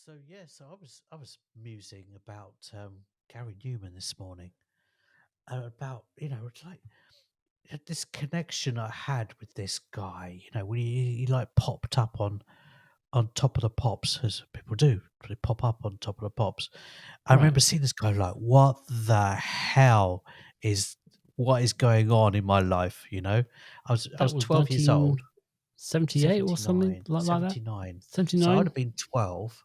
So I was musing about Gary Newman this morning, about it's like this connection I had with this guy. When he like popped up on top of the pops, as people do, they pop up on top of the pops. I remember Right. seeing this guy like, what the hell is what is going on in my life? I That was was 12 years old, 1978 or something 79, like that. 79. So I'd 79. have been 12,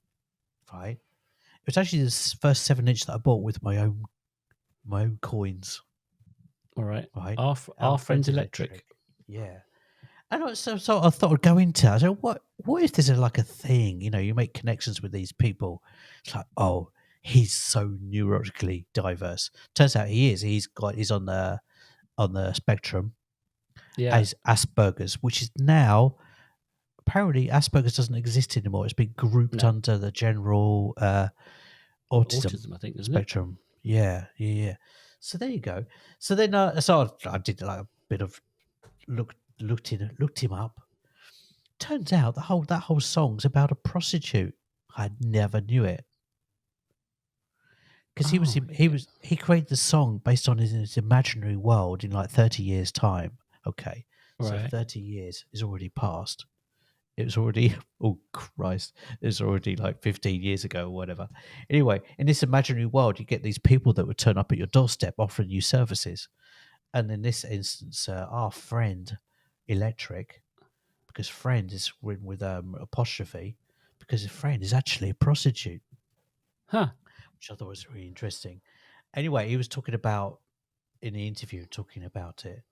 right? It was actually the first 7-inch that I bought with my own coins, All right. right? Our Our friends friends electric. electric, yeah. And so I thought I'd go into it. I said, what if this is like a thing? You make connections with these people. It's like, oh, he's so neurologically diverse. Turns out he is. He's on the spectrum. Yeah. As Asperger's, which is now apparently Asperger's doesn't exist anymore. It's been grouped No. under the general autism Autism, I think, isn't it? spectrum. Yeah. So there you go. So then, I did like a bit of looked him up. Turns out that whole song's about a prostitute. I never knew it because he was Oh, in- he yeah. was he created the song based on his imaginary world in like 30 years time. Okay, so Right. 30 years is already passed. It was already, oh Christ, it was already like 15 years ago or whatever. Anyway, in this imaginary world, you get these people that would turn up at your doorstep offering you services. And in this instance, our friend Electric, because friend is written with apostrophe, because a friend is actually a prostitute, Huh. which I thought was really interesting. Anyway, he was talking about, in the interview, talking about it,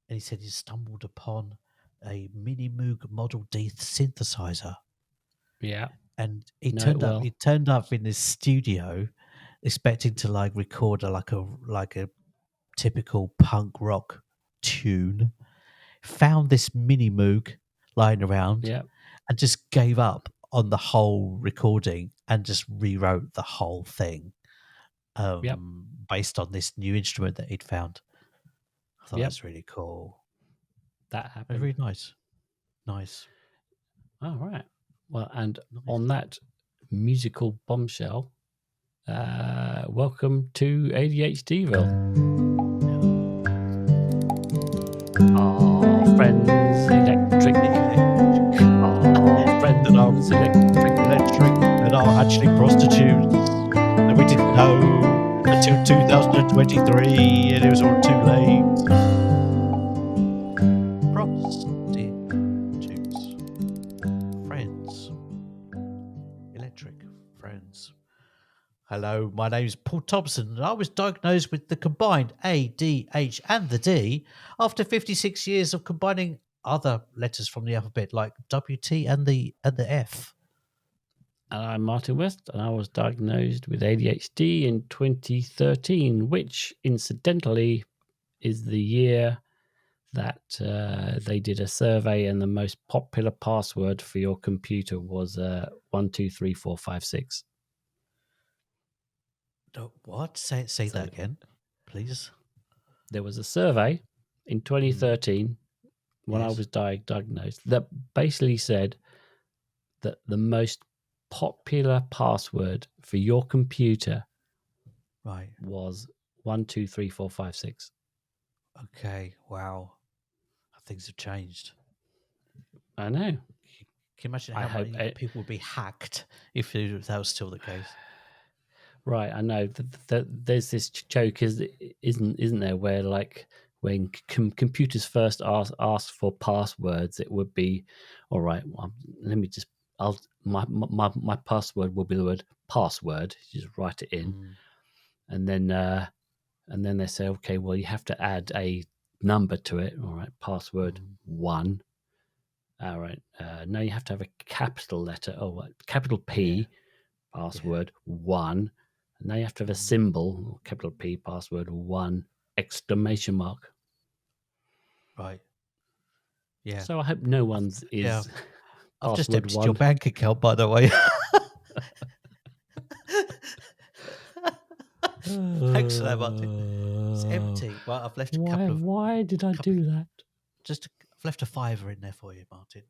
and he said he stumbled upon a Mini Moog Model D synthesizer. Yeah. And he Know it turned up. well. He turned up in this studio, expecting to like record like a typical punk rock tune. Found this mini Moog lying around, Yeah. and just gave up on the whole recording and just rewrote the whole thing, Yep. based on this new instrument that he'd found. I thought Yep. that's really cool. That It was happened. really nice, All right. Well, and nice. on that musical bombshell, welcome to ADHDville. Our friends electric. Our friends Electric that are actually prostitutes that we didn't know until 2023, and it was all too late. Prostitutes, friends, electric friends. Hello, my name's Paul Thompson, and I was diagnosed with the combined A, D, H, and the D after 56 years of combining other letters from the alphabet like W, T, and the F. And I'm Martin West, and I was diagnosed with ADHD in 2013, which incidentally is the year that they did a survey, and the most popular password for your computer was 123456. What? Say that again, please. There was a survey in 2013 when I Yes. was diagnosed that basically said that the most popular password for your computer Right. was 123456. Okay. Wow. Things have changed. I know. Can you imagine how many people would be hacked if that was still the case? Right, I know. There's this joke, isn't there, where like when computers first ask for passwords, it would be, all right. Well, let me just, my password will be the word password. You just write it in, and then they say, okay, well, you have to add a number to it. All right, password 1. All right, now you have to have a capital letter. Oh, capital P, password 1. Now you have to have a symbol, capital P, password 1, exclamation mark. Right. Yeah. So I hope no one's is. Yeah. I've just password emptied 1. your bank account, by the way. Thanks for that, Martin. It's empty. Well, I've left a couple of. Why did I do that? I've left a fiver in there for you, Martin.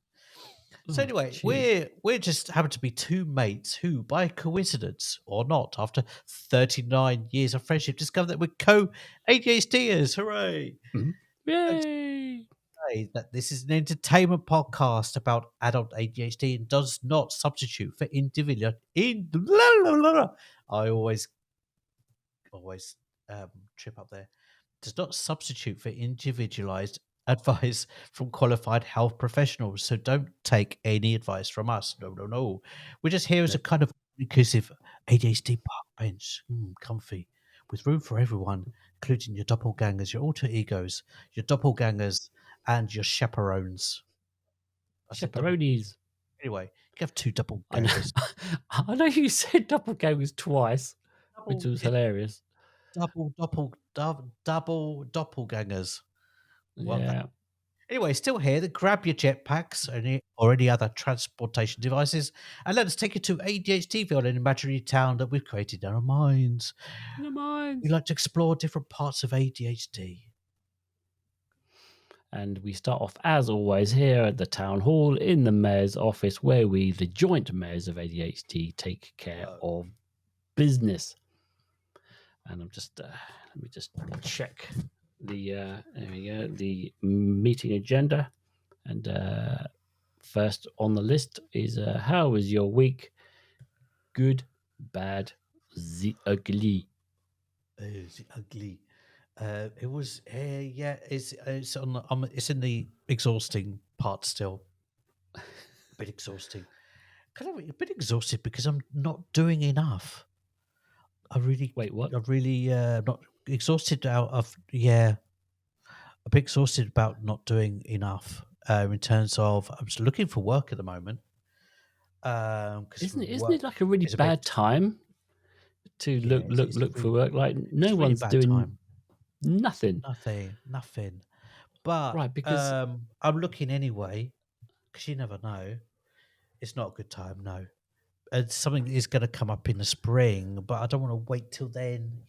So Oh, anyway, jeez. we're just happen to be two mates who, by coincidence or not, after 39 years of friendship, discovered that we're co-ADHDers. Hooray! Mhm. And Yay! say that this is an entertainment podcast about adult ADHD and does not substitute for individual. I always trip up there. Does not substitute for individualized advice from qualified health professionals. So don't take any advice from us. No, no, no. We're just here as No, a kind of inclusive ADHD park bench, comfy, with room for everyone, including your doppelgangers, your alter egos, your doppelgangers, and your chaperones. I said double. chaperones. Anyway, you can have two I know, doppelgangers. I know you said doppelgangers twice, which Double, was hilarious. double doppelgangers. Well, Yeah. anyway, still here. Then grab your jetpacks or any other transportation devices and let us take you to ADHDville, an imaginary town that we've created in our minds. In the We mines. like to explore different parts of ADHD. And we start off, as always, here at the town hall in the mayor's office, where we, the joint mayors of ADHD, take care Whoa. of business. And I'm just let me just check the there we go, the meeting agenda. And first on the list is how was your week? Good, bad, the ugly. It's ugly. It was, yeah, it's on the, it's in the exhausting part still. A bit exhausting. Kind of a bit exhausted because I'm not doing enough. Wait, what? I really not exhausted out of a bit exhausted about not doing enough in terms of I'm just looking for work at the moment because Isn't work it like a really is a bit bad time to yeah look for work? Like it's no a really one's bad doing time. nothing. Nothing. But Right, because I'm looking anyway because you never know. It's not a good time, no. And something is going to come up in the spring, but I don't want to wait till then.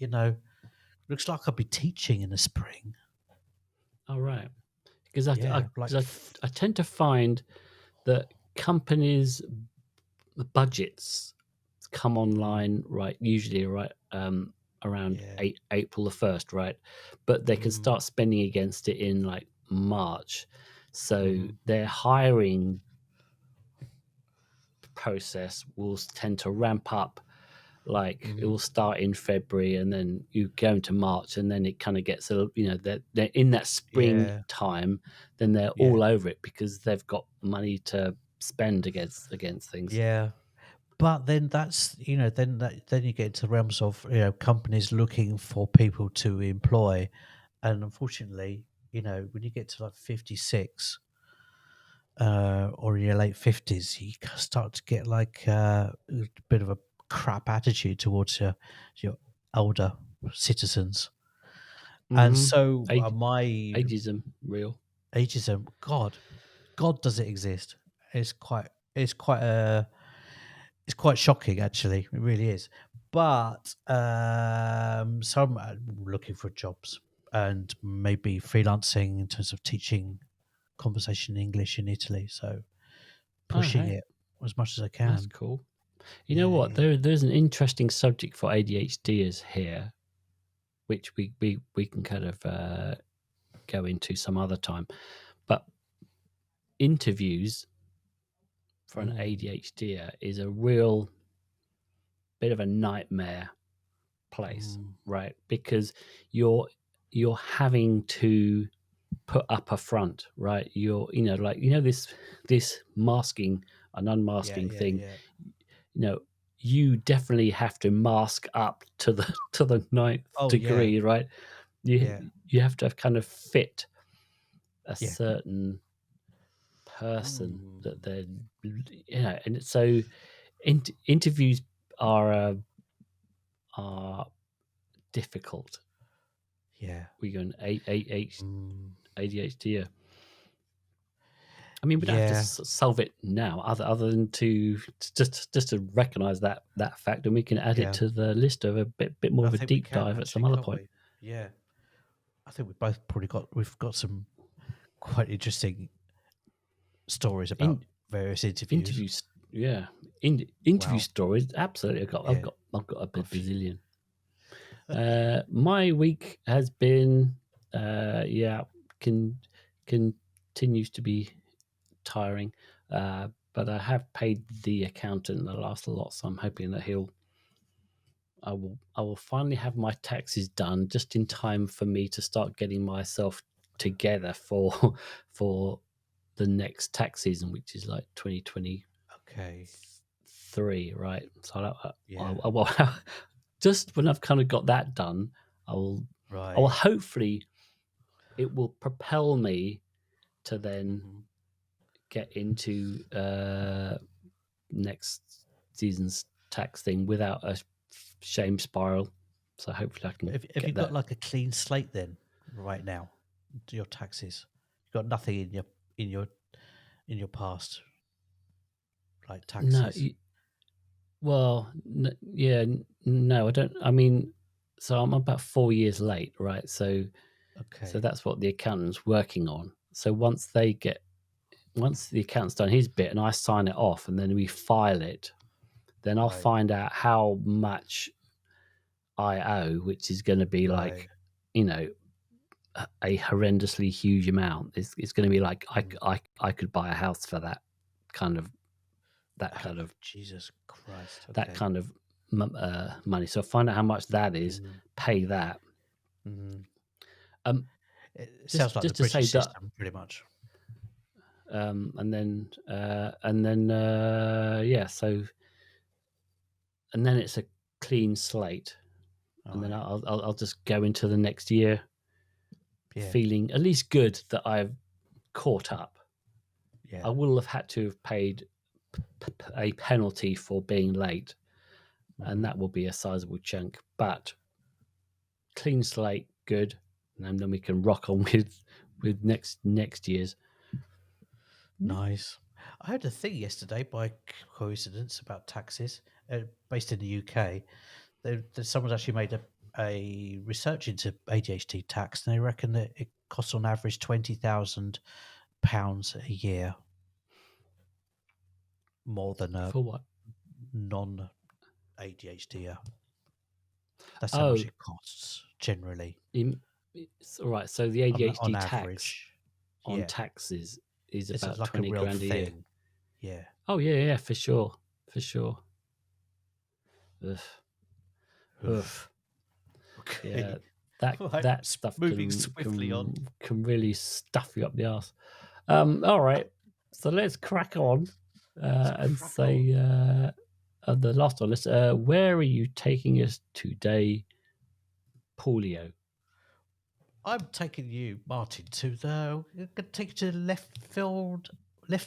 Looks like I'll be teaching in the spring. all right. Because I, Yeah, like 'cause I tend to find that companies' budgets come online right usually around yeah. April the 1st, right? But they can Mm, start spending against it in like March. So mhm, their hiring process will tend to ramp up. Like it mhm. will start in February and then you go into March and then it kind of gets they're in that spring Yeah, time, then they're yeah, all over it because they've got money to spend against things. yeah. But then then you get into realms of companies looking for people to employ, and unfortunately, when you get to like 56 or in your late 50s, you start to get like a bit of a crap attitude towards your older citizens, and Mm-hmm. so Age, my ageism real. ageism, God, does it exist? It's quite a it's quite shocking, actually. It really is. But so I'm looking for jobs and maybe freelancing in terms of teaching conversation English in Italy. So Oh, pushing hey, it as much as I that's can. cool. You know Yeah, what? yeah. There's an interesting subject for ADHDers here, which we can kind of go into some other time. But interviews for an Mm, ADHDer is a real bit of a nightmare place, mm, right? Because you're having to put up a front, right? Like this masking and yeah, unmasking yeah, thing. yeah. You know, you definitely have to mask up to the to the ninth Oh, yeah, degree, right? You yeah, you have to kind of fit a yeah. certain person Mm, that they're and so interviews are difficult. yeah. We go an Mm, ADHD. I mean, we don't have to yeah. solve it now, other than to just to recognise that fact, and we can add it Yeah. to the list of a bit more I of a think we deep can dive at actually, some other can't point. we? Yeah. I think we've got some quite interesting stories In about. various interviews. Interviews, yeah. Interview Wow. stories, absolutely. Yeah. I've got a Got a few. bazillion. My week has been, can continues to be tiring, but I have paid the accountant the last lot, so I'm hoping that I will finally have my taxes done just in time for me to start getting myself together for for the next tax season, which is like 2023, Okay. right? So Yeah. I will just when I've kind of got that done, I will Right. hopefully it will propel me to then Hmm. get into next season's tax thing without a shame spiral. So hopefully I can Have you get got that. like a clean slate then right now to your taxes? You've got nothing in your in your past like No, taxes. well, no, I don't. I mean, so I'm about 4 years late, right? So Okay. that's what the accountant's working on. So once the accountant's done his bit and I sign it off and then we file it, then I'll Right. find out how much I owe, which is going to be Right. like, you know, a horrendously huge amount. It's going to be like Mm. I could buy a house for kind of that Oh, kind of Jesus Christ. that Okay. kind of money. So find out how much that is, Mm. pay that. Mm. Um, It sounds like the just to say British that, system, pretty much. yeah. So and then it's a clean slate, All and then right. I'll just go into the next year Yeah. feeling at least good that I've caught up. Yeah. I will have had to have paid a penalty for being late, and Hmm. that will be a sizable chunk. But clean slate, good, and then we can rock on with next year's. Nice. I heard a thing yesterday by coincidence about taxes, based in the UK. Someone's actually made a research into ADHD tax, and they reckon that it costs on average £20,000 a year more than a For what? non ADHD. That's how much Oh, it costs generally it's all right. So the on ADHD tax average. on Yeah, taxes is it's about like a 20 real grand a year. thing. Yeah. Oh yeah, for sure, for sure. Ugh. Ugh. Oof. Yeah, Okay. Right. that stuff Moving swiftly on. can really stuff you up the arse. All right, so let's crack on Let's and crack on. say the last one. Let's. Where are you taking us today, Paulio? I'm taking you, Martin, to the. I'm going to take you to the left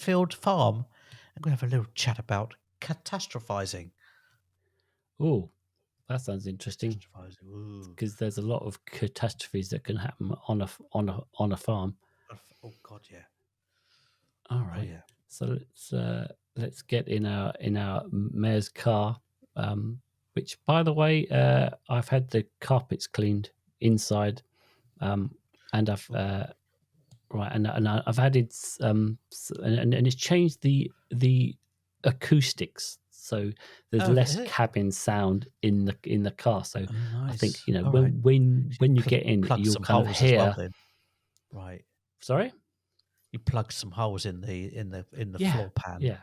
field farm. I'm going to have a little chat about catastrophizing. Oh, that sounds interesting Catastrophizing. Ooh. because there's a lot of catastrophes that can happen on a farm. Oh God, yeah. All Oh right, yeah. so let's get in our mayor's car. Which, by the way, I've had the carpets cleaned inside, and I've right, and I've added and it's changed the acoustics, so there's Oh, is less it? cabin sound in the car. So Oh, I think nice. All right. when you get in, Plug you'll some kind of holes as well, hear. then. Right. Sorry. You plug some holes in the Yeah, floor pan. yeah,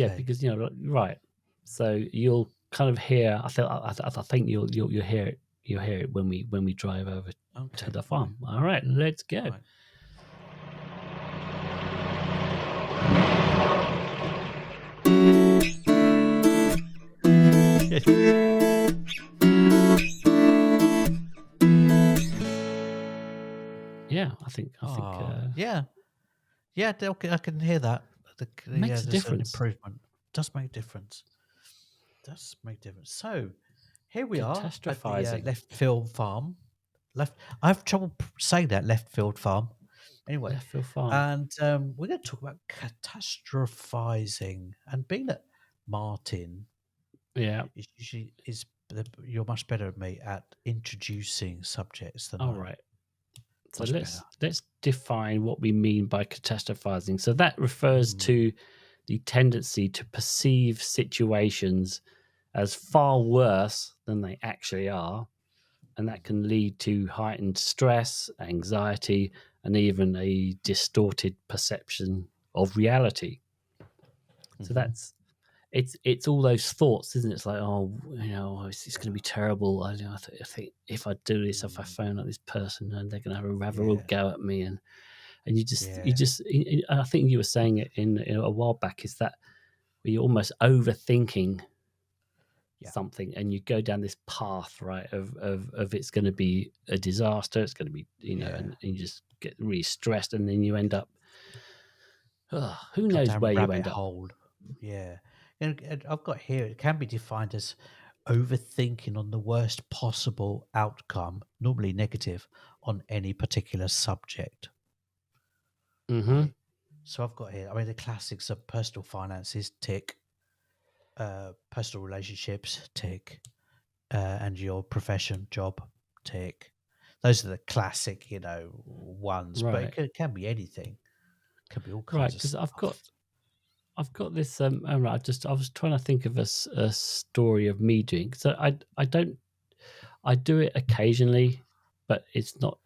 Okay. because right. So you'll kind of hear. I think you'll hear it. You'll hear it when we drive over Okay. to the All right. farm. All right, let's All go. right. Yeah, I think Oh, yeah. Yeah, I can hear that. Yeah, makes a there's an difference. improvement. Does make a difference. Does make a difference. So here we are at the Catastrophizing. left field farm. Left. I have trouble saying that left field farm. Anyway, Left field farm. and we're going to talk about catastrophizing. And being that Martin Yeah. you're much better at me at introducing subjects than All I am. right. So Much better. let's define what we mean by catastrophizing. So that refers Mm. to the tendency to perceive situations as far worse than they actually are, and that can lead to heightened stress, anxiety, and even a distorted perception of reality. So Hmm. it's all those thoughts, isn't it? It's like, oh, it's going to be terrible. I think if I do this, if I Mm. phone up this person, and they're going to have a real Yeah, go at me, and you yeah, just, I think you were saying it in a while back, is that you're almost overthinking yeah, something, and you go down this path, right, of it's going to be a disaster, it's going to be, yeah. and you just get really stressed, and then you end up, who Go knows down where you rabbit end up. hole. Yeah. And I've got here, it can be defined as overthinking on the worst possible outcome, normally negative, on any particular subject. Hmm. Right. So I've got here, I mean, the classics are personal finances, tick, personal relationships, tick, and your profession, job, tick. Those are the classic, ones, but Right, it can be anything. Can be all right, kinds of because stuff. I've got this. I was trying to think of a story of me doing. So I don't, I do it occasionally, but it's not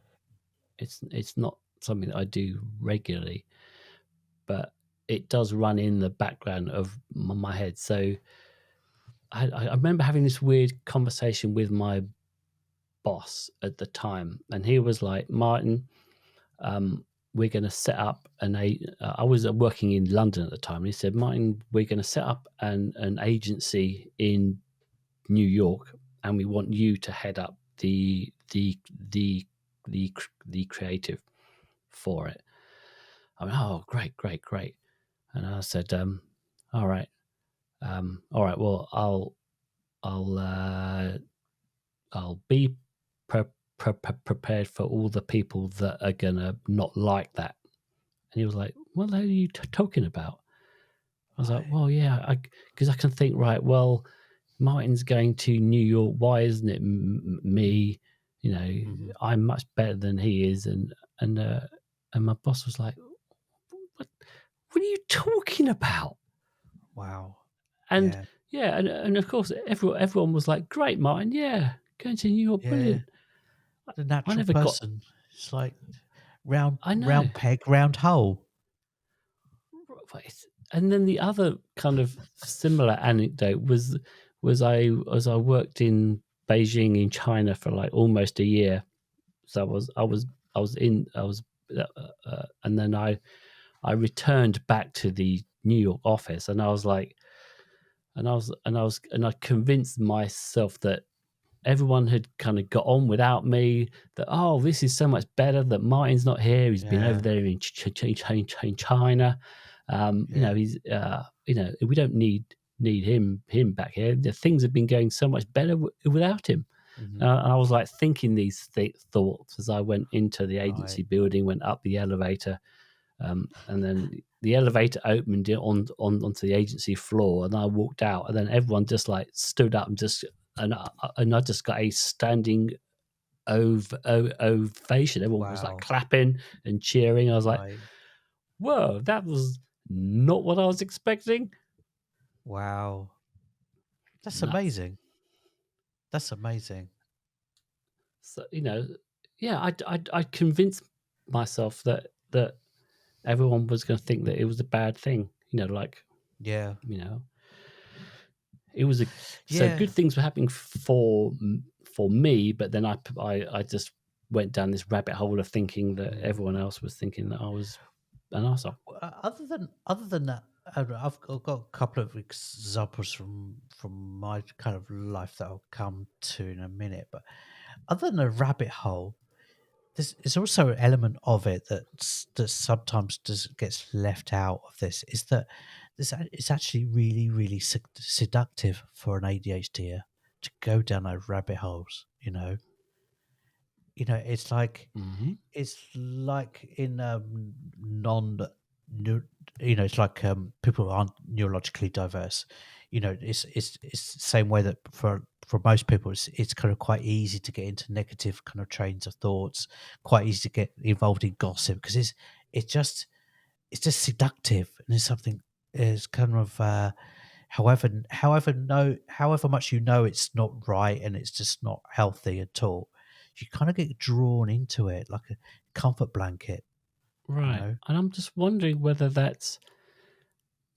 something that I do regularly. But it does run in the background of my head. So I remember having this weird conversation with my boss at the time, and he was like, "Martin, we're going to set up I was working in London at the time, and he said, Martin, we're going to set up an agency in New York, and we want you to head up the creative for it." I mean, oh, great, great, great. And I said, all right, all right. Well, I'll I'll be prepared for all the people that are gonna not like that. And he was like, "What the hell are you talking about?" I was like, Right. "Well, yeah, because I can think, right. Well, Martin's going to New York. Why isn't it me? Hmm. I'm much better than he is." And and my boss was like, "What? What are you talking about?" Wow. And Yeah. yeah, and of course, everyone was like, "Great, Martin. Yeah, going to New York, Yeah. brilliant." The I natural never got. person. It's like round I know. round peg, round hole. Right. And then the other kind of similar anecdote was I worked in Beijing in China for like almost a year. So I was in I was and then I returned back to the New York office, and I was like, and I convinced myself that everyone had kind of got on without me, that, oh, this is so much better that Martin's not here, he's been over Yeah. there in China. Yeah. He's we don't need him back here. The things have been going so much better without him. Hmm. I was like thinking these thoughts as I went into the Right. agency building, went up the elevator, and then the elevator opened onto the agency floor, and I walked out, and then everyone just like stood up and I just got a standing ovation. Everyone was like Wow. clapping and cheering. I was like, Right. "Whoa, that was not what I was expecting." Wow. That's Nuts. amazing. That's amazing. So yeah, I convinced myself that everyone was going to think that it was a bad thing. Like Yeah. you know, it was a so Yeah. good things were happening for me, but then I just went down this rabbit hole of thinking that Mm. everyone else was thinking that I was an arsehole. Other than that, I've got a couple of examples from my kind of life that I'll come to in a minute. But other than a rabbit hole, there's also an element of it that sometimes gets left out of this. Is that it's actually really really seductive for an ADHD to go down those rabbit holes. It's like Hmm. in non neu- it's like people who aren't neurologically diverse. It's the same way that for most people it's kind of quite easy to get into negative kind of trains of thoughts, quite easy to get involved in gossip because it's just seductive and it's something. is kind of however much you know it's not right and it's just not healthy at all, you kind of get drawn into it like a comfort blanket, you Right. know. And I'm just wondering whether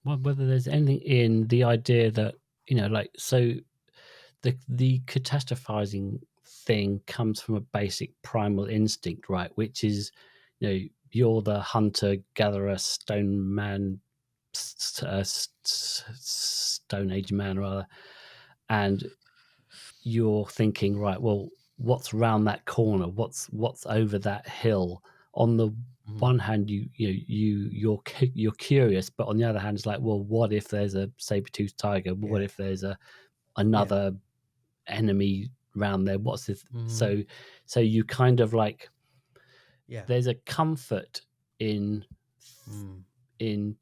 whether there's anything in the idea that, like, so the catastrophizing thing comes from a basic primal instinct, right? Which is, you're the hunter gatherer, stone man, stone age man, rather, and you're thinking, right, well, what's round that corner? What's over that hill? On the Mhm. one hand, you're curious, but on the other hand, it's like, well, what if there's a saber-toothed tiger? What Yeah, if there's yeah. another enemy around there? What's this? Mhm. So you kind of like, Yeah. there's a comfort in Mm. in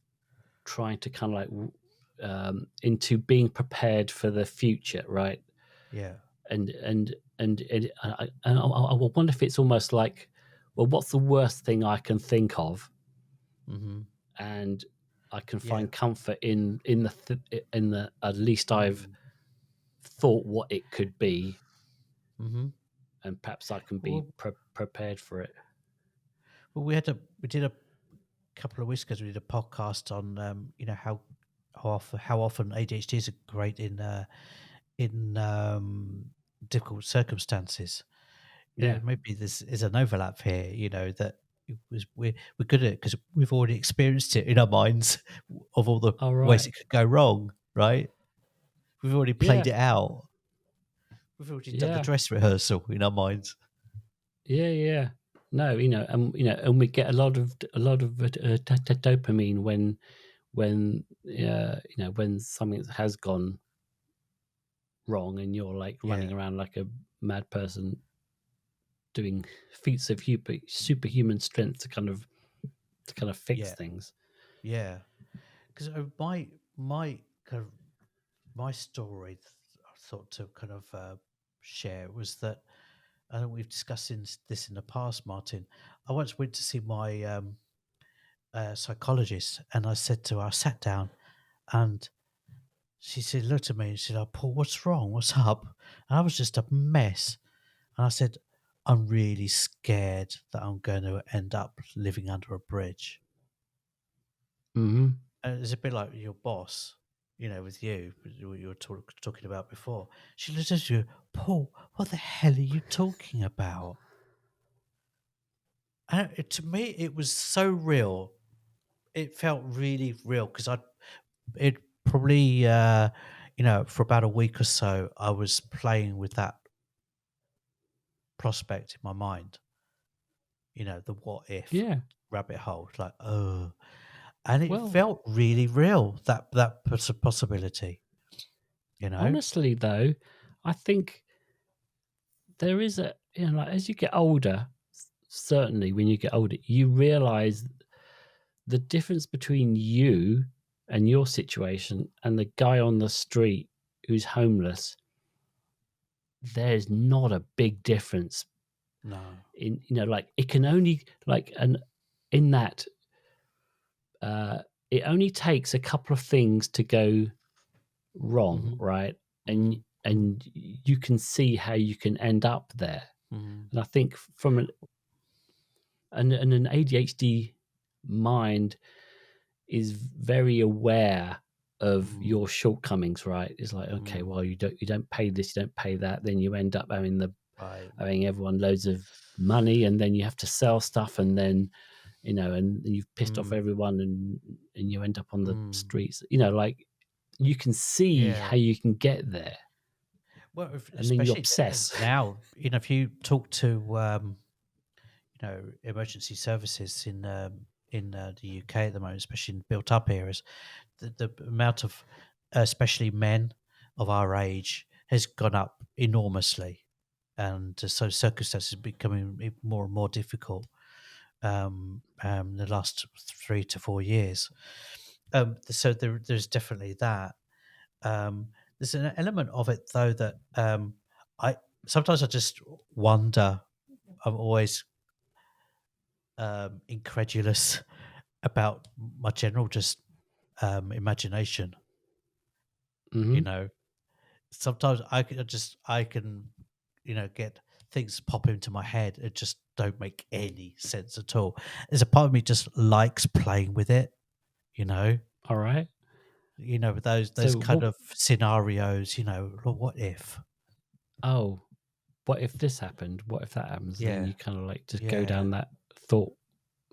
trying to kind of like into being prepared for the future, right? Yeah. And I wonder if it's almost like, well, what's the worst thing I can think of, Mhm. and I can Yeah. find comfort in the at least I've Mm. thought what it could be, Mhm. and perhaps I can be Well, prepared for it. we did a couple of weeks ago. We did a podcast on how often ADHD is great in difficult circumstances. You know, Yeah. maybe this is an overlap here. You know that we're good at it because we've already experienced it in our minds of all the All ways right. it could go wrong. Right? We've already Yeah. played it out. We've already done the Yeah. dress rehearsal in our minds. Yeah. Yeah. No, and we get a lot of dopamine when something has gone wrong, and you're like running Yeah, around like a mad person doing feats of superhuman strength to kind of fix yeah, things. yeah. Because my kind of my story, I thought to kind of share was that I know we've discussed this in the past, Martin. I once went to see my psychologist, and I said to her, I sat down, and she said, looked at me, and she said, "Oh, Paul, what's wrong? What's up?" And I was just a mess. And I said, "I'm really scared that I'm going to end up living under a bridge." Hmm. And it's a bit like your boss, with you, what you were talking about before. She looked at you, Paul, what the hell are you talking about? And to me, it was so real. It felt really real because it probably, for about a week or so, I was playing with that prospect in my mind, the what if Yeah. rabbit hole. It's like, oh, and it Well, felt really real, that possibility, you know? honestly, though, I think there is like, as you get older, certainly when you get older, you realize the difference between you and your situation and the guy on the street who's homeless. There's not a big difference No. in, like, it can only like, and in that, uh, it only takes a couple of things to go wrong, Mhm. right? And Mhm. and you can see how you can end up there. Mhm. And I think from an ADHD mind is very aware of Mhm. your shortcomings, right? It's like, okay, Mm. well, you don't pay this, you don't pay that, then you end up Right. having everyone loads of money, and then you have to sell stuff, and then and you've pissed off Mm. everyone, and you end up on the Mm. streets. Like, you can see Yeah. how you can get there, Well, and then you especially obsess. now, if you talk to emergency services in the UK at the moment, especially in built up areas, the amount of especially men of our age has gone up enormously, and so circumstances are becoming more and more difficult the last 3 to 4 years. So there's definitely that. There's an element of it though that I sometimes I just wonder. I'm always incredulous about my general just imagination. You Hmm. know, sometimes I can, get things pop into my head. It just don't make any sense at all. There's a part of me just likes playing with it. You know, All right. with those So kind what? of scenarios. What if? Oh, what if this happened? What if that happens? Then Yeah, you kind of like just go yeah, down that thought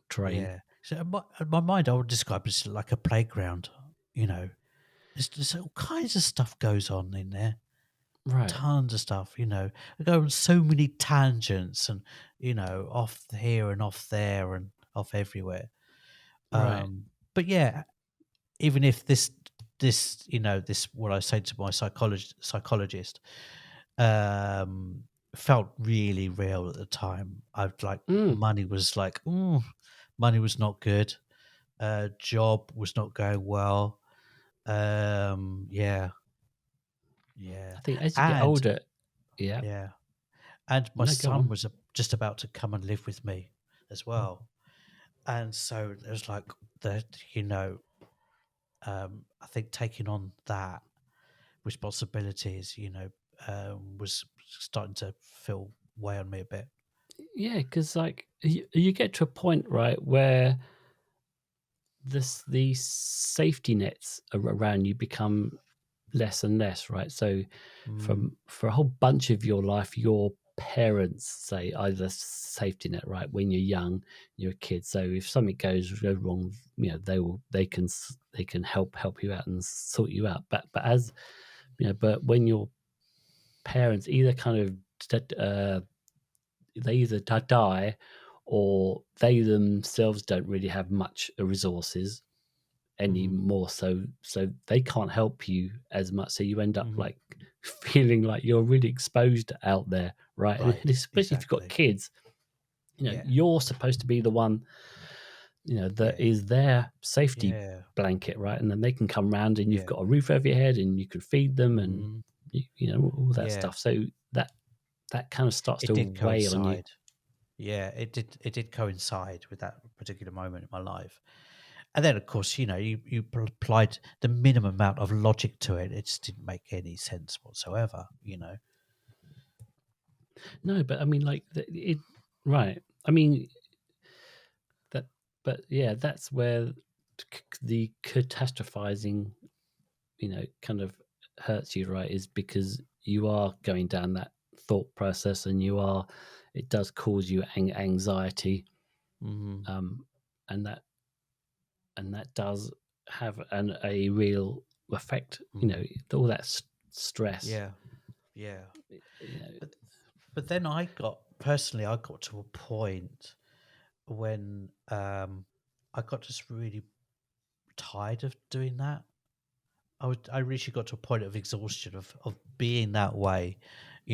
train. yeah. So in my mind, I would describe it as like a playground. You know, there's all kinds of stuff goes on in there. Right. Tons of stuff. I go on so many tangents and off here and off there and off everywhere. Right. But yeah, even if this what I say to my psychologist felt really real at the time. I've like Mm. money was like, money was not good. Job was not going well. Yeah, yeah, I think as you get and older, yeah. yeah, and my No, go son on. was just about to come and live with me as well. And so there's like the, I think taking on that responsibilities, was starting to feel weigh on me a bit. Yeah, because like you get to a point, right, where these safety nets around you become less and less, right? So Mm, from for a whole bunch of your life, your parents say either safety net, right, when you're young, you're a kid. So if something goes wrong, they can help you out and sort you out. But as but when your parents either kind of they either die or they themselves don't really have much resources mhm, anymore, so they can't help you as much, so you end up mhm. like feeling like you're really exposed out there, right? And Right, especially if you've got exactly. kids, Yeah, you're supposed to be the one that yeah, is their safety yeah, blanket, right? And then they can come round and you've yeah, got a roof over your head and you can feed them and mhm, all that yeah. stuff, so that kind of starts It to did weigh on you. coincide. Yeah, it did coincide with that particular moment in my life. And then, of course, you applied the minimum amount of logic to it. It just didn't make any sense whatsoever. No, but I mean, like it, right? I mean that, but yeah, that's where the catastrophizing, kind of hurts you, right? Is because you are going down that thought process, and it does cause you anxiety, Hmm. um, and that does have a real effect. Hmm. All that stress. Yeah, yeah. You know, But but then I got to a point when I got just really tired of doing that. I really got to a point of exhaustion of being that way.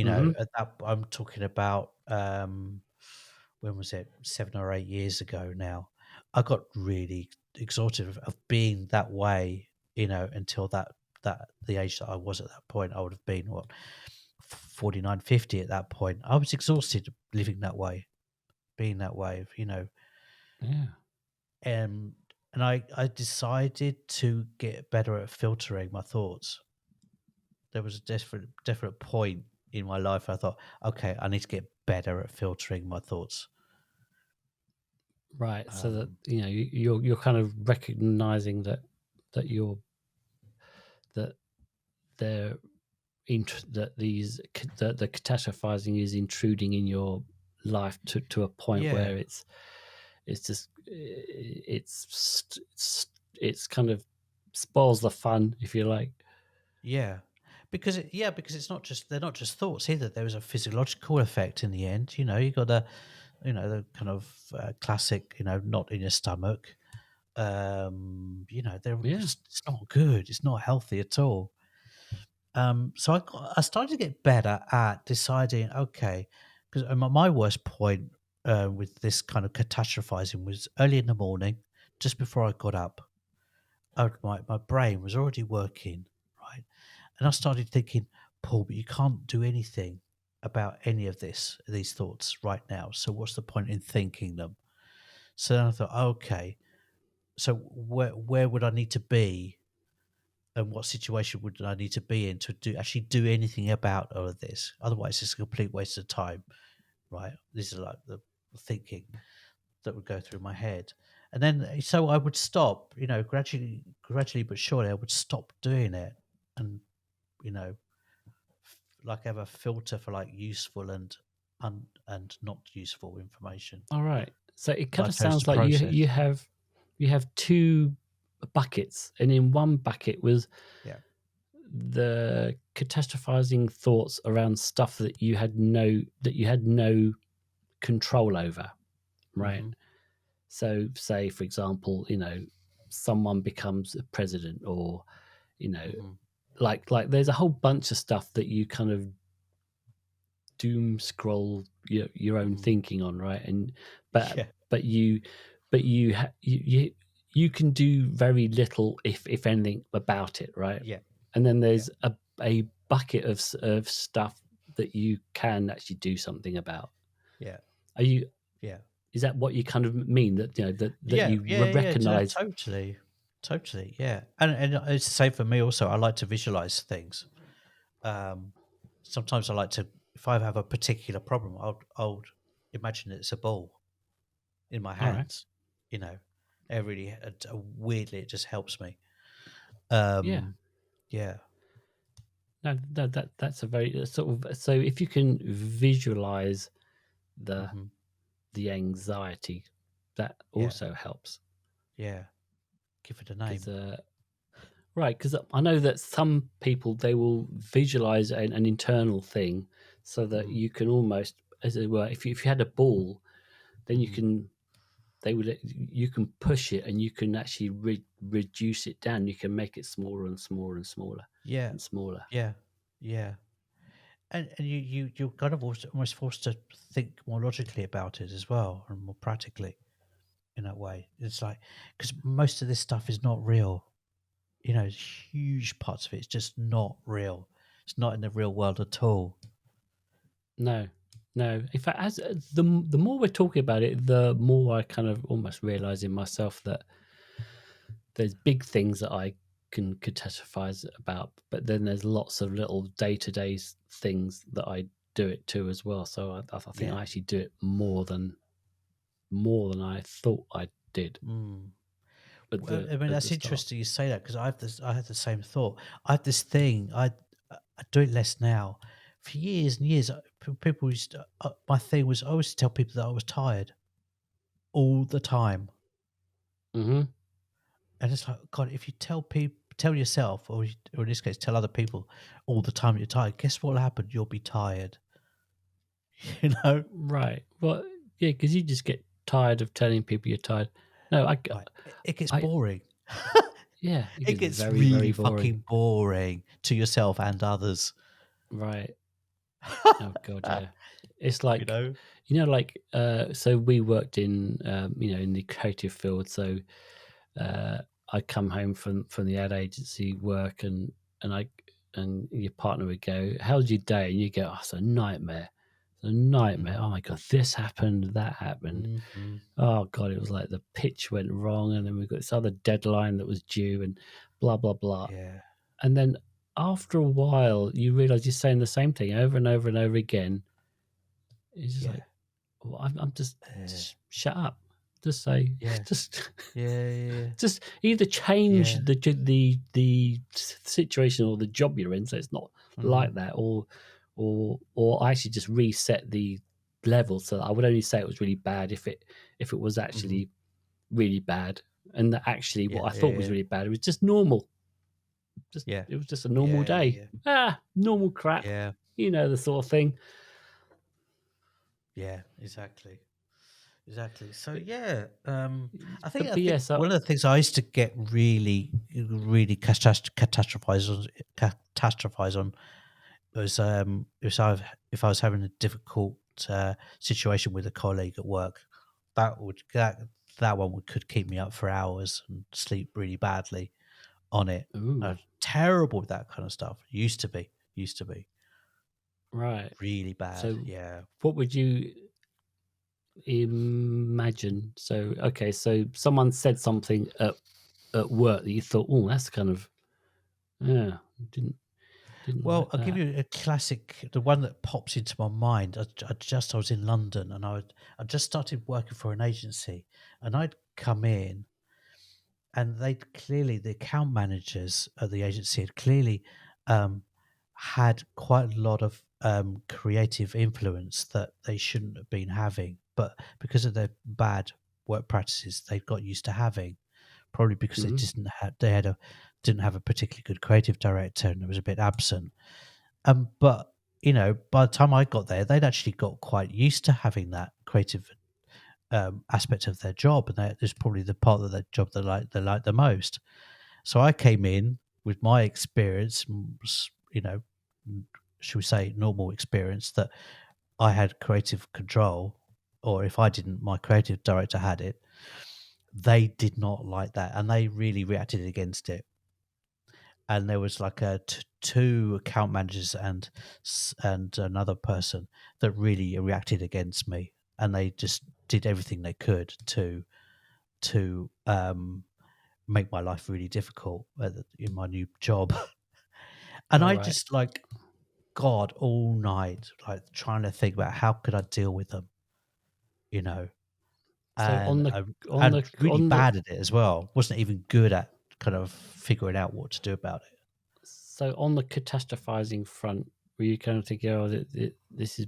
hmm. At that I'm talking about when was it? 7 or 8 years ago now. I got really exhausted of being that way, until that the age that I was at that point. I would have been what, 49, 50 at that point. I was exhausted living that way, being that way. Yeah. And I decided to get better at filtering my thoughts. There was a definite point in my life I thought, okay, I need to get better at filtering my thoughts. Right. So that Um, you're kind of recognizing that you're that they're that the catastrophizing is intruding in your life to a point yeah, where it's just it's kind of spoils the fun, if you like. yeah, because it's not just they're not just thoughts either. There is a physiological effect in the end. You got the kind of classic, knot in your stomach. Yeah. it's not good. It's not healthy at all. So I started to get better at deciding, okay, because my worst point with this kind of catastrophizing was early in the morning, just before I got up. My brain was already working, right? And I started thinking, Paul, but you can't do anything about any of these thoughts right now. So what's the point in thinking them? So then I thought, okay, So where would I need to be, and what situation would I need to be in to do anything about all of this? Otherwise, it's a complete waste of time, right? This is like the thinking that would go through my head, and then so I would stop. Gradually but surely, I would stop doing it, and you know, like have a filter for like useful and not useful information. All right. So it So kind I of chose sounds to like process. you have two buckets, and in one bucket was Yeah. the catastrophizing thoughts around stuff that you had no control over, right? Hmm. So, say for example, someone becomes a president, or you know, Hmm. like there's a whole bunch of stuff that you kind of doom scroll your own Hmm. thinking on, right? And but Yeah. but you but you you can do very little, if anything, about it, right? Yeah. And then Yeah. there's a bucket of stuff that you can actually do something about. Yeah. Are you Yeah. Is that what you kind of mean, that that Yeah. you Yeah. Yeah. recognize? Totally. Totally. Yeah. And it's the same for me. Also, I like to visualize things. Um, Sometimes I like to, if I have a particular problem, I'll imagine it's a ball in my All right. hands. You know, weirdly it just helps me. Yeah. Um, yeah. No, that's a very sort of, so if you can visualize the Hmm. the anxiety, that Yeah. also helps. Yeah. Give it a Because name. right, because I know that some people, they will visualize an internal thing, so that Hmm. you can almost, as it were, if you had a ball, then Hmm. you can push it, and you can actually reduce it down. You can make it smaller and smaller and smaller Yeah. and smaller. Yeah. Yeah. And you're kind of almost forced to think more logically about it as well, and more practically in that way. It's like, because most of this stuff is not real. Huge parts of it is just not real. It's not in the real world at all. No, no. In fact, as the more we're talking about it, the more I kind of almost realize in myself that there's big things that I can catastrophize about, but then there's lots of little day to day things that I do it to as well. So I think Yeah. I actually do it more than I thought I did Mm. Well, at I mean, at the that's start. interesting you say that, because I had the same thought. I had this thing. I do it less now. For years and years, people used to, my thing was I always tell people that I was tired all the time. Hmm. And it's like, God, if you tell yourself, or in this case, tell other people all the time you're tired, guess what will happen? You'll be tired. You know? Right. Well, yeah, because you just get tired of telling people you're tired. No, Right. It gets I, boring. yeah, it It gets gets very, very really boring. fucking boring to yourself and others. Right. Oh god, yeah. It's You like, know? so we worked in, in the creative field. So I come home from the ad agency work, and your partner would go, "How's your day?" And you go, "Oh, it's a nightmare. It's a nightmare. Mhm. Oh my god, this happened, that happened. Mhm. Oh god, it was like the pitch went wrong, and then we got this other deadline that was due, and blah blah blah." Yeah. And then after a while, you realize you're saying the same thing over and over and over again. It's just Yeah. like, well, I'm Uh, just shut up. Just say, yeah. just Yeah. just either change Yeah. the situation or the job you're in, so it's not Mhm. like that, or I actually just reset the level, so I would only say it was really bad if it was Mhm. actually really bad, and that actually Yeah. what I thought was Yeah. really bad, it was just normal. Just Yeah. It was just a normal Yeah. day. Yeah. Normal crap. Yeah. The sort of thing. Yeah. Exactly. Exactly. So yeah, I But yeah, think so one of the things I used to get really catastrophize on was if I was having a difficult situation with a colleague at work, that one could keep me up for hours and sleep really badly on it. I ooh, was terrible with that kind of stuff. Used to be right. really bad. So Yeah. what would you imagine. So okay, so someone said something at work that you thought, oh, that's kind of yeah, didn't Well, like I'll give that. you a classic, the one that pops into my mind. I was in London, and I just started working for an agency, and I'd come in, and they'd clearly, the account managers at the agency had clearly um, had quite a lot of creative influence that they shouldn't have been having, but because of their bad work practices, they got used to having. Probably because Hmm. they didn't have a particularly good creative director, and it was a bit absent. But by the time I got there, they'd actually got quite used to having that creative aspect of their job, and that is probably the part of their job they like the most. So I came in with my experience, n- should we say normal experience, that I had creative control, or if I didn't, my creative director had it. They did not like that, and they really reacted against it. And there was like two account managers and another person that really reacted against me, and they just did everything they could to make my life really difficult in my new job. And All I right. just like God all night, like trying to think about how could I deal with them, you know, So and on and the really on the bad at it as well. Wasn't even good at kind of figuring out what to do about it. so on the catastrophizing front, were you kind of thinking, oh, this is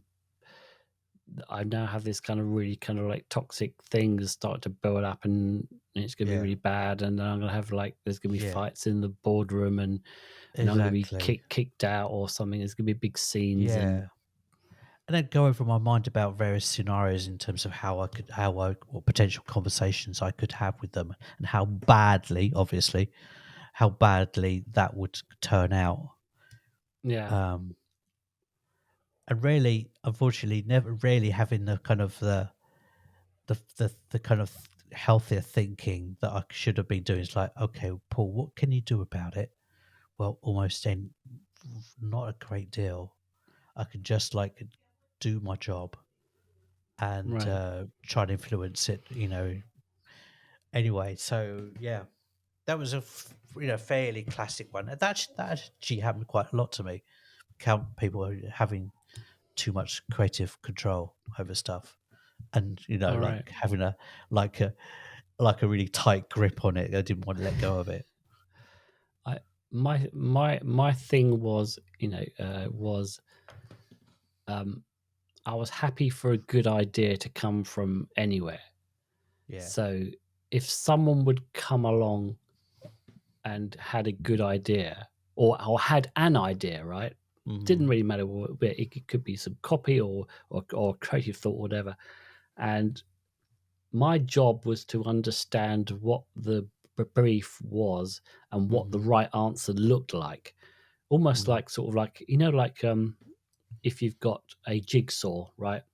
I now have this kind of really kind of like toxic things start to build up and it's going to be Yeah, really bad. And then I'm going to have like, there's going to be yeah, fights in the boardroom and I'm going to be exactly. kicked out or something. There's going to be big scenes and Yeah. And then go over my mind about various scenarios in terms of what potential conversations I could have with them, and how badly, obviously, how badly that would turn out. yeah, Um, and really, unfortunately, never really having the kind of the kind of healthier thinking that I should have been doing. Is like, okay, Paul, what can you do about it? Well, almost then, not a great deal. I can just like do my job and right. try to influence it. Anyway, so yeah, that was fairly classic one. That actually happened quite a lot to me. Count people having too much creative control over stuff, and All like right. having like a a really tight grip on it. I didn't want to let go of it. I, my thing was, um, I was happy for a good idea to come from anywhere. Yeah. So if someone would come along and had a good idea or had an idea, right? Didn't Hmm. really matter what, but it could be some copy or creative thought, whatever. And my job was to understand what the brief was and what the Hmm. right answer looked like. Almost Hmm. like sort of like like if you've got a jigsaw, right,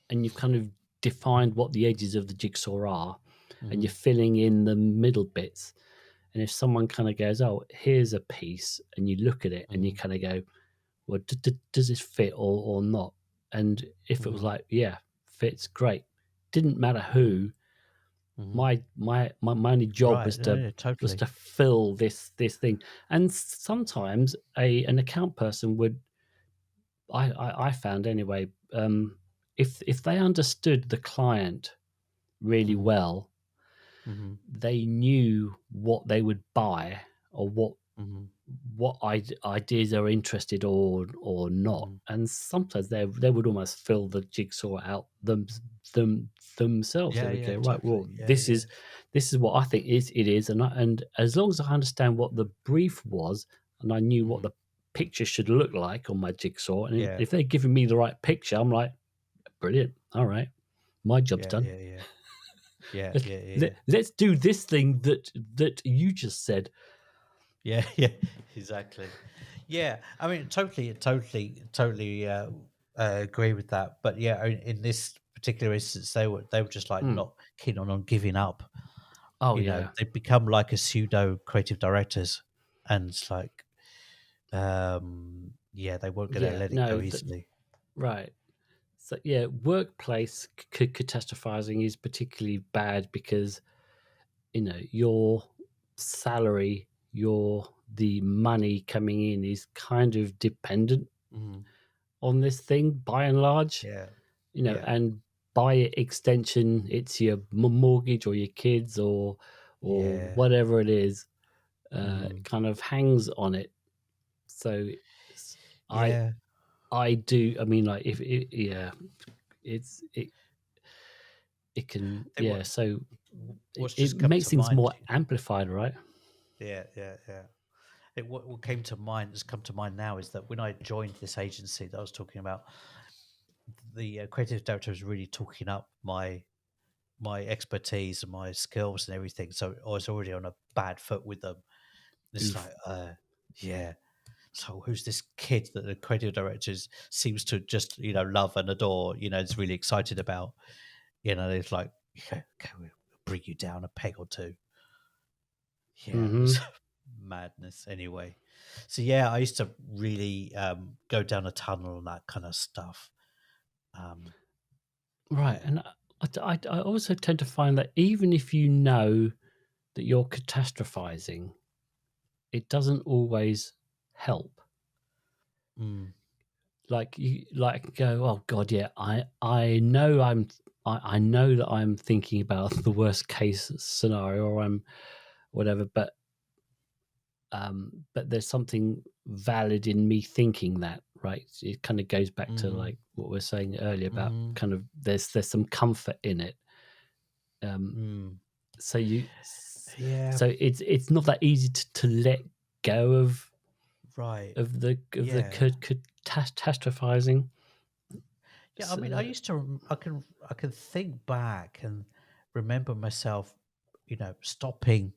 and you've kind of defined what the edges of the jigsaw are, and you're Hmm. filling in the middle bits. And if someone kind of goes, "Oh, here's a piece," and you look at it and you Hmm. kind of go, "Well, does this fit or not?" And if it was Hmm. like, "Yeah, fits, great," didn't matter who. Hmm. My only job Right. No, yeah, was to totally. fill this thing. And sometimes a an account person would I found anyway, if they understood the client really Hmm. well, Hmm. they knew what they would buy or Hmm. what ideas they're interested or not. Hmm. And sometimes they would almost fill the jigsaw out them themselves. They Yeah. would Yeah. go, right, well, Totally. Yeah. Yeah. this is what I think it is, and as long as I understand what the brief was and I knew what Hmm. the picture should look like on my jigsaw, and Yeah. if they're giving me the right picture, I'm like, brilliant, all right, my job's Yeah. done. Yeah. Yeah. Yeah. Let, Yeah. Yeah. let's do this thing that you just said. Yeah, yeah, exactly. Yeah, I mean, totally agree with that. But yeah, in this particular instance, they were just like Hmm. not keen on giving up. Oh yeah, They become like a pseudo creative directors, and it's like, yeah, they weren't going to yeah, let it go no, easily. right. So yeah, workplace catastrophizing is particularly bad because your salary, your the money coming in is kind of dependent Mm. on this thing by and large, Yeah. Yeah. and by extension, it's your mortgage or your kids or Yeah. whatever it is, Mm. kind of hangs on it. So s- I Yeah. I do. I mean, like if it, yeah, it's it can, Think yeah. what So it, what's it just come makes to things mind. more amplified, right? Yeah. Yeah. Yeah. What came to mind has come to mind now is that when I joined this agency that I was talking about, the creative director was really talking up my expertise and my skills and everything. So I was already on a bad foot with them. It's Oof. like, yeah. So who's this kid that the creative director seems to just love and adore? Is really excited about. It's like, yeah, okay, we'll bring you down a peg or two. Yeah, it was Hmm. madness. Anyway, so yeah, I used to really go down a tunnel and that kind of stuff. Um, Right, yeah. and I also tend to find that even if you know that you're catastrophizing, it doesn't always help. Mm, Like you like go, oh god, yeah, I know I know that I'm thinking about the worst case scenario or I'm whatever, but there's something valid in me thinking that, right? It kind of goes back to mm, like what we are saying earlier about mm, kind of there's some comfort in it. Um, mm. so Yeah. it's not that easy to let go Right. of the Yeah. catastrophizing. Yeah. I mean, I So, used to. I can think back and remember myself, stopping,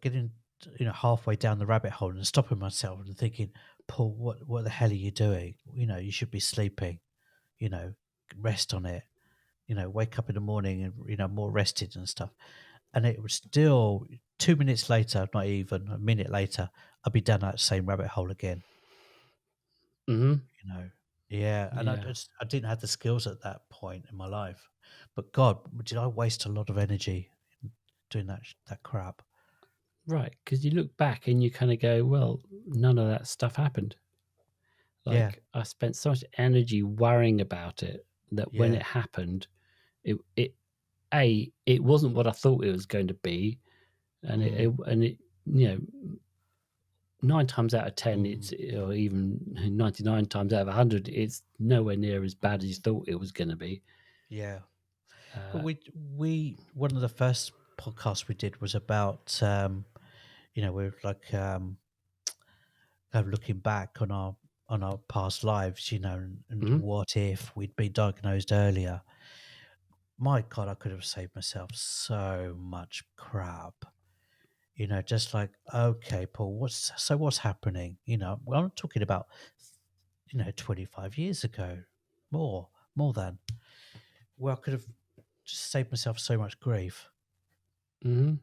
getting, halfway down the rabbit hole and stopping myself and thinking, Paul, what the hell are you doing? You should be sleeping. You know, rest on it. Wake up in the morning and more rested and stuff. And it was still 2 minutes later, not even a minute later, I'd be down that same rabbit hole again. mhm, You know, yeah. And yeah, I didn't have the skills at that point in my life, but God, did I waste a lot of energy doing that crap? right. Because you look back and you kind of go, well, none of that stuff happened. Yeah, Like I spent so much energy worrying about it that when yeah, it happened, it wasn't what I thought it was going to be, and mm, it you know 9 times out of 10, mm, it's or even 99 times out of 100, it's nowhere near as bad as you thought it was going to be. yeah. But Uh, we one of the first podcasts we did was about we're like kind of looking back on our past lives, and mhm, what if we'd been diagnosed earlier. My God, I could have saved myself so much crap. Just like, okay, Paul, what's happening? Well, I'm talking about 25 years ago, more than. Well, I could have just saved myself so much grief mhm,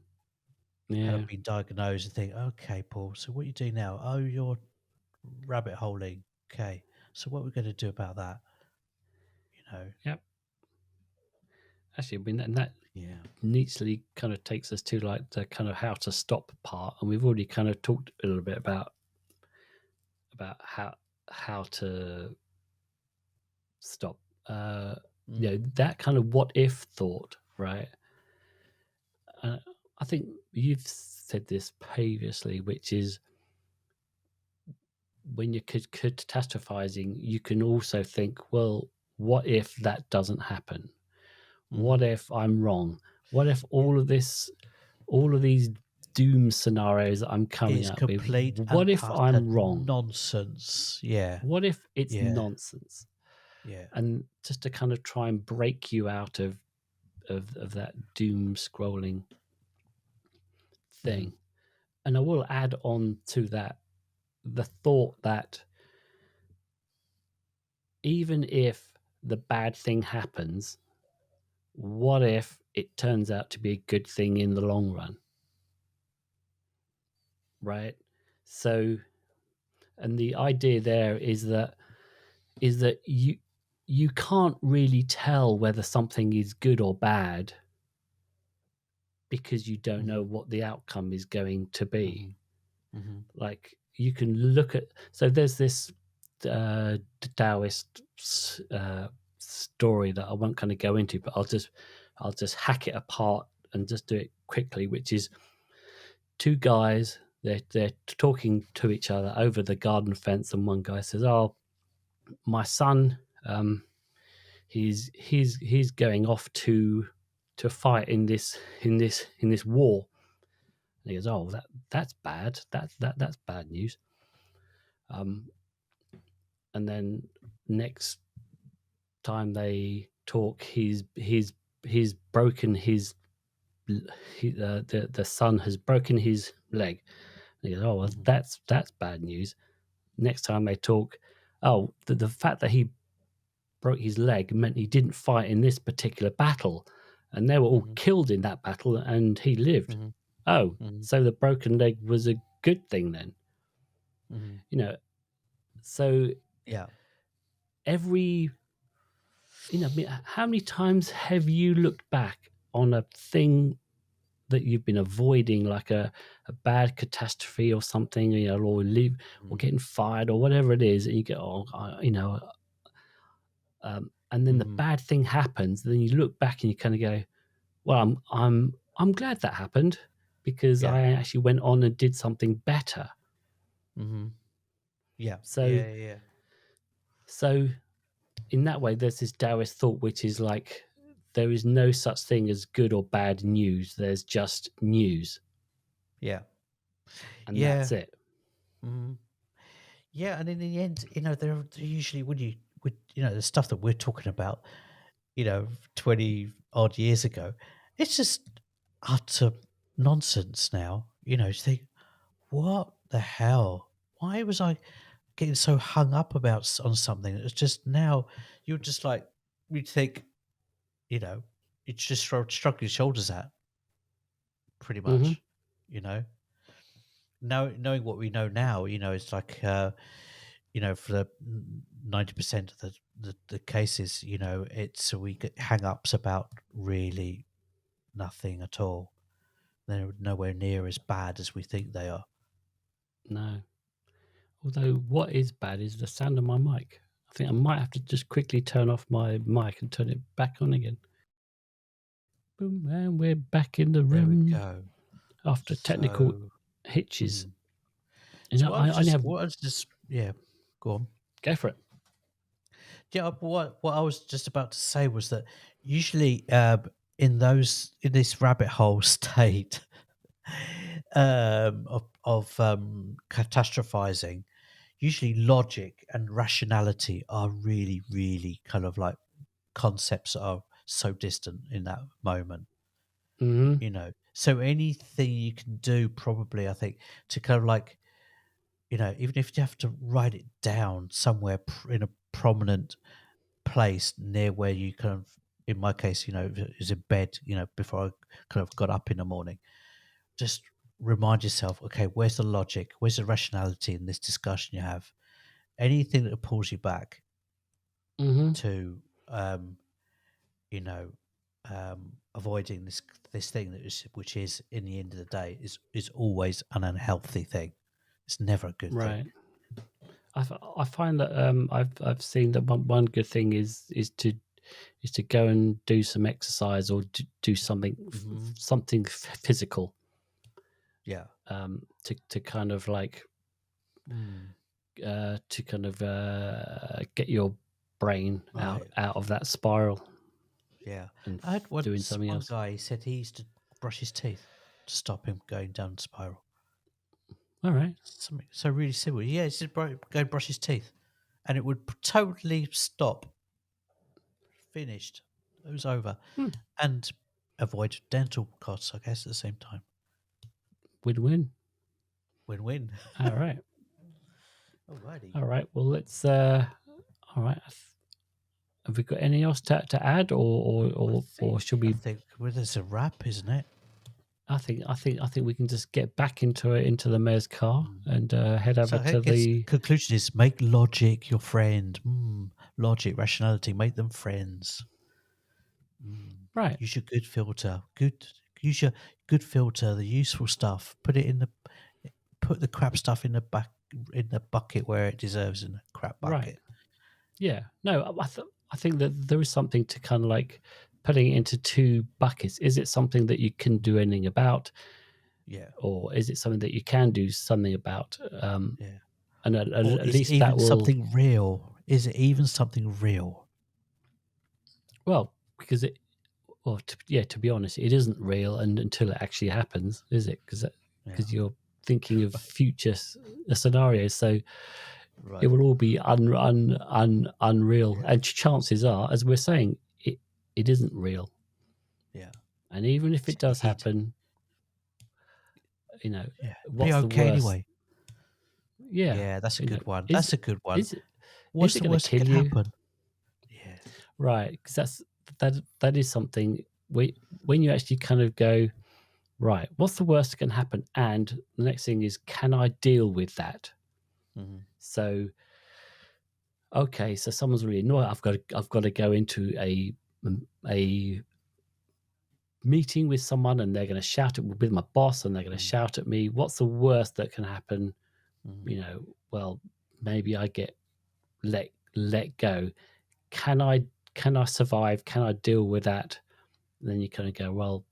had I yeah, been diagnosed and think, okay, Paul, so what you do now? Oh, you're rabbit holing. Okay. So what are we going to do about that? You know? yep. Actually, I mean, and that Yeah. neatly kind of takes us to like the kind of how to stop part, and we've already kind of talked a little bit about how to stop. Uh, Mm, that kind of what if thought, right? Uh, I think you've said this previously, which is when you're catastrophizing, you can also think, well, what if that doesn't happen? What mm. if I'm wrong? What if Yeah. all of these doom scenarios that I'm coming It's up with, complete and what if utter I'm wrong? nonsense. Yeah. What if it's Yeah. nonsense? Yeah. And just to kind of try and break you out of that doom scrolling Mm, thing. And I will add on to that the thought that even if the bad thing happens, what if it turns out to be a good thing in the long run? Right. So, and the idea there is that you, you can't really tell whether something is good or bad because you don't know Mhm. what the outcome is going to be. Mhm. Mhm. Like you can look at, so there's this Taoist story that I won't kind of go into, but I'll just hack it apart and just do it quickly, which is two guys, they're talking to each other over the garden fence, and one guy says, "Oh, my son, he's going off to fight in this war." And he goes, "Oh, that's bad. That's bad news." Um, and then next time they talk, he's broken his the son has broken his leg. And he goes, "Oh, well, Mhm. that's bad news." Next time they talk, oh, the fact that he broke his leg meant he didn't fight in this particular battle, and they were all Mhm. killed in that battle, and he lived. Mhm. Oh, Mhm. so the broken leg was a good thing then, Mhm. you know. So Yeah. every, I mean, how many times have you looked back on a thing that you've been avoiding, like a bad catastrophe or something, or leave or Mhm. getting fired or whatever it is, and you get, and then the Mhm. bad thing happens. Then you look back and you kind of go, "Well, I'm glad that happened because Yeah. I actually went on and did something better." Mhm. Yeah. So, Yeah. Yeah. so in that way, there's this Taoist thought, which is like there is no such thing as good or bad news. There's just news, Yeah. and Yeah. that's it. Mhm. Yeah. And in the end, they're usually when the stuff that we're talking about, 20 odd years ago, it's just utter nonsense now. You think, what the hell? Why was I getting so hung up about on something? It's just now you're just like, you'd think, you know, it's just shrug your shoulders at pretty Hmm. much, you know. Knowing what we know now, it's like, for the 90% of the cases, it's we get hang-ups about really nothing at all. They're nowhere near as bad as we think they are. No. Although what is bad is the sound of my mic. I think I might have to just quickly turn off my mic and turn it back on again. Boom, and we're back in the There we room go. after technical So, hitches. mhm. You So know, I only have, yeah, go on. go for it. Yeah, what I was just about to say was that usually, in this rabbit hole state, of catastrophizing, usually logic and rationality are really, really kind of like concepts that are so distant in that moment. Hmm. So anything you can do, probably, I think, to kind of like, even if you have to write it down somewhere in a prominent place near where you kind of, in my case, is in bed, before I kind of got up in the morning, just remind yourself, okay, where's the logic? Where's the rationality in this discussion you have? Anything that pulls you back Hmm. to, you know, avoiding this thing which is, in the end of the day, is always an unhealthy thing. It's never a good thing. Right. I find that I've seen that one good thing is to go and do some exercise or do something Hmm. physical, Yeah. to kind of like Mm. get your brain Right. out of that spiral Yeah. and I had doing once something one else. guy, he said he used to brush his teeth to stop him going down the spiral. All right. Something so really simple. Yeah, he said go and brush his teeth, and it would totally stop. Finished. It was over, Hmm. and avoid dental costs, I guess, at the same time. Win-win. Win-win. All right. Alrighty. All right. Well, let's. All right. Have we got anything else to add, or should I we? think well, there's a wrap, isn't it? I think we can just get back into the mayor's car Mm. and head So over I to guess the. conclusion is make logic your friend. logic, rationality. Make them friends. Right. Use your good filter. Use your good filter. The useful stuff. Put the crap stuff in the bucket where it deserves, in the crap Right. bucket. Yeah. No, I think that there is something to kind of like putting it into two buckets. Is it something that you can do anything about? Yeah. Or is it something that you can do something about? Yeah. And Or at is it least that even will, something real? Is it even something real? well, because it, well, to be honest, it isn't real and until it actually happens, is it? Because Yeah. you're thinking of future scenarios, so Right. it will all be unreal. Yeah. And chances are, as we're saying, it isn't real. Yeah. And even if it does It- happen, you know, Yeah. Be what's the okay worst? anyway. Yeah, Yeah, that's a you know, good one. is That's a good one. is it What's it the going to worst that kill can you? happen? Yeah. Right, because that is something. When you actually kind of go, right, what's the worst that can happen? And the next thing is, can I deal with that? Mm-hmm. So, okay, so someone's really annoyed. I've got to go into a meeting with someone, and they're going to shout at with my boss, and they're going to shout at me. What's the worst that can happen? Mm-hmm. You know, well, maybe I get let go. Can I survive? Can I deal with that? And then you kind of go, well,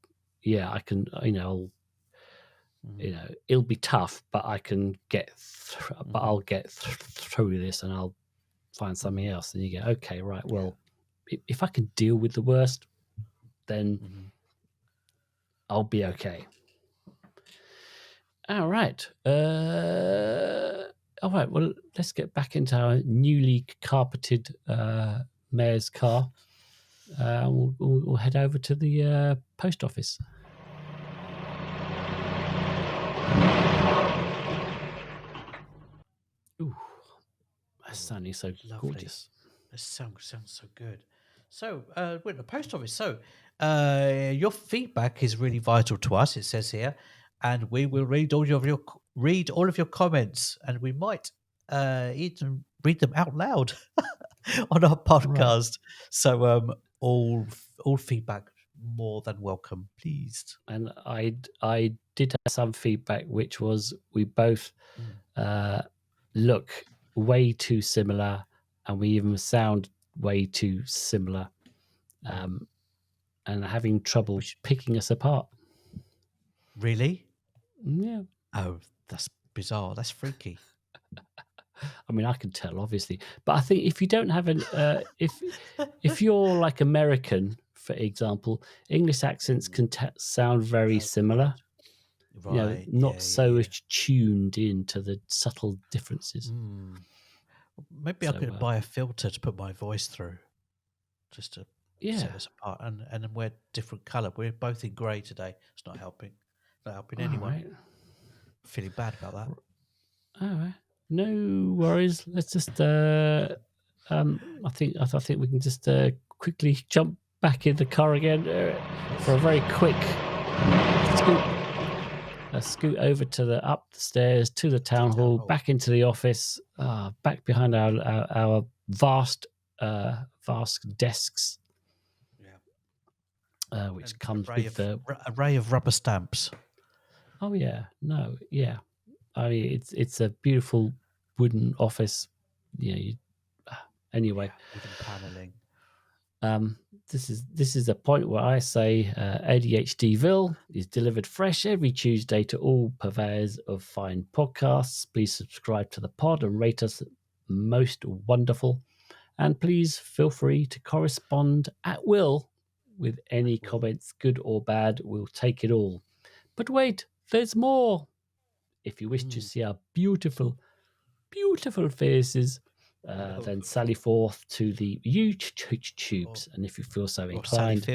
yeah, I can. It'll be tough, but I can get. But I'll get through this, and I'll find something else. And you go, okay, right. Well, if I can deal with the worst, then I'll be okay. All right. All right. Well, let's get back into our newly carpeted mayor's car. We'll head over to the post office. Ooh, that's sounding so Lovely. gorgeous. That sounds so good. So, we're at the post office. So, your feedback is really vital to us. It says here, and we will read all of your comments, and we might even read them out loud on our podcast. So, all feedback more than welcome, please. And I did have some feedback, which was we both look way too similar, and we even sound way too similar, and having trouble picking us apart. Really? Yeah. Oh, that's bizarre. That's freaky. I mean, I can tell, obviously, but I think if you don't have an if you're like American, for example, English accents can sound very similar. Right. Not so tuned into the subtle differences. Maybe I could buy a filter to put my voice through, just to set us apart, and then we're different colour. We're both in grey today. It's not helping. Not helping anyone. Right. Feeling bad about that. All right. No worries. Let's just. I think we can just quickly jump back in the car again for a very quick scoot over to the up the stairs to the town hall, back into the office, back behind our vast desks, which comes with the array of rubber stamps. Oh yeah, no, yeah. I mean, it's a beautiful wooden office. Anyway, wooden paneling. This is a point where I say ADHDville is delivered fresh every Tuesday to all purveyors of fine podcasts. Please subscribe to the pod and rate us most wonderful. And please feel free to correspond at will with any comments, good or bad. We'll take it all. But wait, there's more. If you wish to see our beautiful, beautiful faces, then sally forth to the YouTubes. And if you feel so inclined,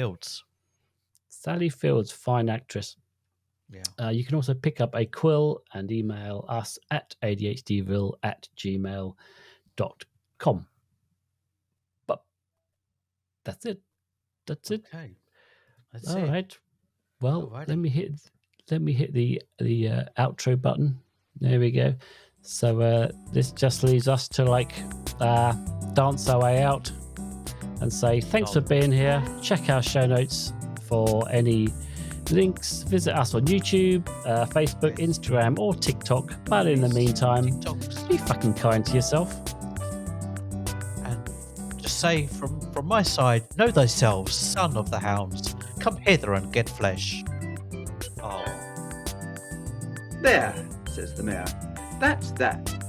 Sally Fields, fine actress. Yeah. You can also pick up a quill and email us at ADHDville@gmail.com. But that's it. That's it. Okay. All right. Well, let me hit the outro button. There we go. So this just leaves us to dance our way out and say thanks for being here. Check our show notes for any links. Visit us on YouTube, Facebook, Instagram, or TikTok. But in the meantime, be fucking kind to yourself. And just say from my side, know thyself, son of the hounds. Come hither and get flesh. Oh. There, says the mayor. That's that.